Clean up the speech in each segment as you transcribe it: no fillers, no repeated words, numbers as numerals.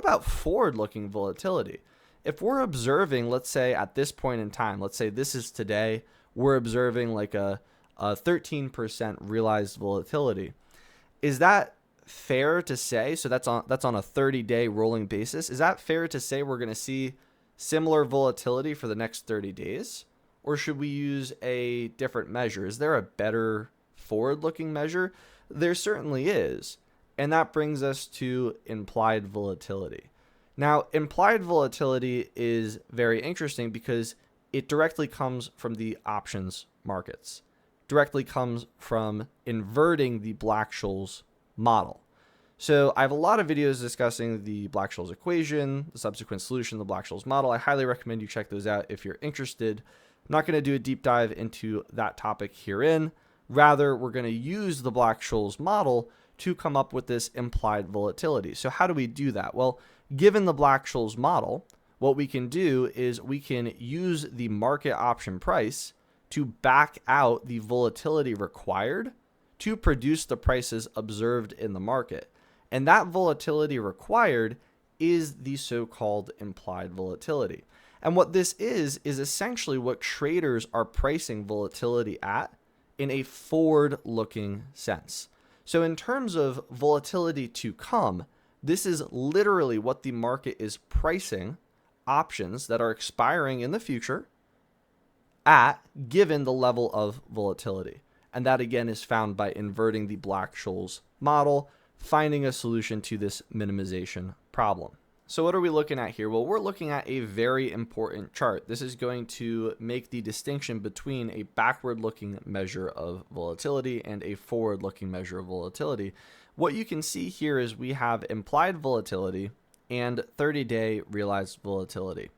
about forward-looking volatility? If we're observing, let's say at this point in time, let's say this is today, we're observing like a 13% realized volatility. Is that fair to say? So that's on a 30-day rolling basis. Is that fair to say we're going to see similar volatility for the next 30 days? Or should we use a different measure? Is there a better forward-looking measure? There certainly is. And that brings us to implied volatility. Now, implied volatility is very interesting because it directly comes from the options markets, directly comes from inverting the Black-Scholes model. So I have a lot of videos discussing the Black-Scholes equation, the subsequent solution, the Black-Scholes model. I highly recommend you check those out if you're interested. I'm not going to do a deep dive into that topic herein. Rather, we're going to use the Black-Scholes model to come up with this implied volatility. So how do we do that? Well, given the Black-Scholes model, what we can do is we can use the market option price to back out the volatility required to produce the prices observed in the market. And that volatility required is the so-called implied volatility. And what this is essentially what traders are pricing volatility at in a forward-looking sense. So in terms of volatility to come, this is literally what the market is pricing options that are expiring in the future at, given the level of volatility. And that again is found by inverting the Black-Scholes model, finding a solution to this minimization problem. So what are we looking at here? Well, we're looking at a very important chart. This is going to make the distinction between a backward-looking measure of volatility and a forward-looking measure of volatility. What you can see here is we have implied volatility and 30-day realized volatility.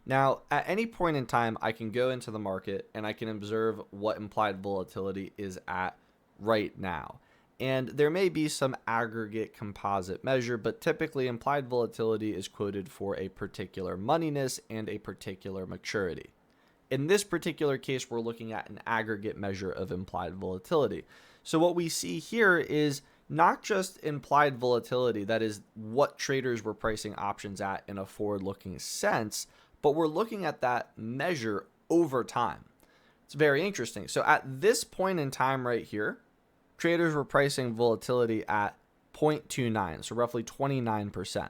Now, at any point in time, I can go into the market and I can observe what implied volatility is at right now. And there may be some aggregate composite measure, but typically implied volatility is quoted for a particular moneyness and a particular maturity. In this particular case, we're looking at an aggregate measure of implied volatility. So what we see here is not just implied volatility, that is what traders were pricing options at in a forward-looking sense, but we're looking at that measure over time. It's very interesting. So at this point in time right here, traders were pricing volatility at 0.29, so roughly 29%.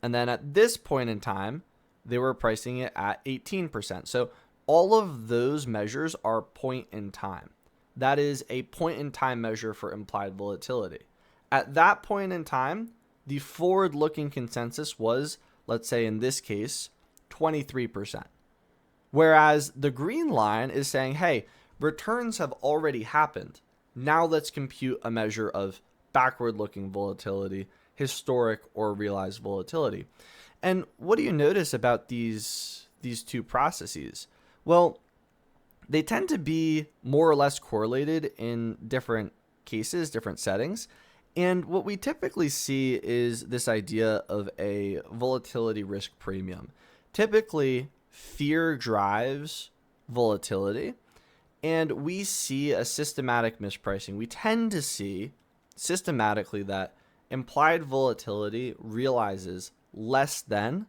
And then at this point in time, they were pricing it at 18%. So all of those measures are point in time. That is a point in time measure for implied volatility. At that point in time, the forward-looking consensus was, let's say in this case, 23%. Whereas the green line is saying, hey, returns have already happened. Now let's compute a measure of backward-looking volatility, historic or realized volatility. And what do you notice about these two processes? Well, they tend to be more or less correlated in different cases, different settings. And what we typically see is this idea of a volatility risk premium. Typically, fear drives volatility, and we see a systematic mispricing. We tend to see systematically that implied volatility realizes less than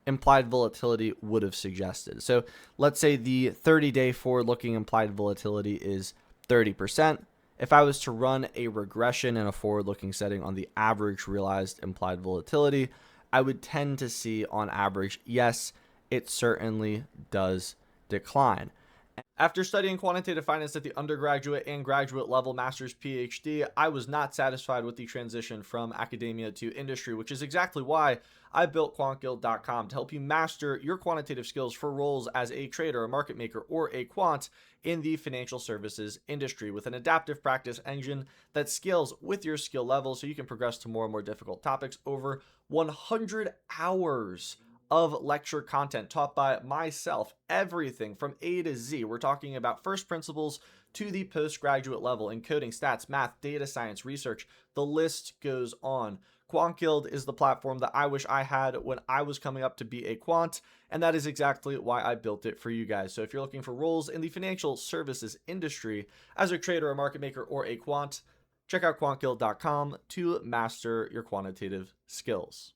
implied volatility would have suggested. So let's say the 30-day forward-looking implied volatility is 30%. If I was to run a regression in a forward-looking setting on the average realized implied volatility, I would tend to see on average, yes, it certainly does decline. After studying quantitative finance at the undergraduate and graduate level, master's, PhD, I was not satisfied with the transition from academia to industry, which is exactly why I built QuantGuild.com to help you master your quantitative skills for roles as a trader, a market maker, or a quant in the financial services industry with an adaptive practice engine that scales with your skill level so you can progress to more and more difficult topics. Over 100 hours of lecture content taught by myself, everything from A to Z. We're talking about first principles to the postgraduate level in coding, stats, math, data science, research. The list goes on. Quant Guild is the platform that I wish I had when I was coming up to be a quant, and that is exactly why I built it for you guys. So if you're looking for roles in the financial services industry as a trader, a market maker, or a quant, check out quantguild.com to master your quantitative skills.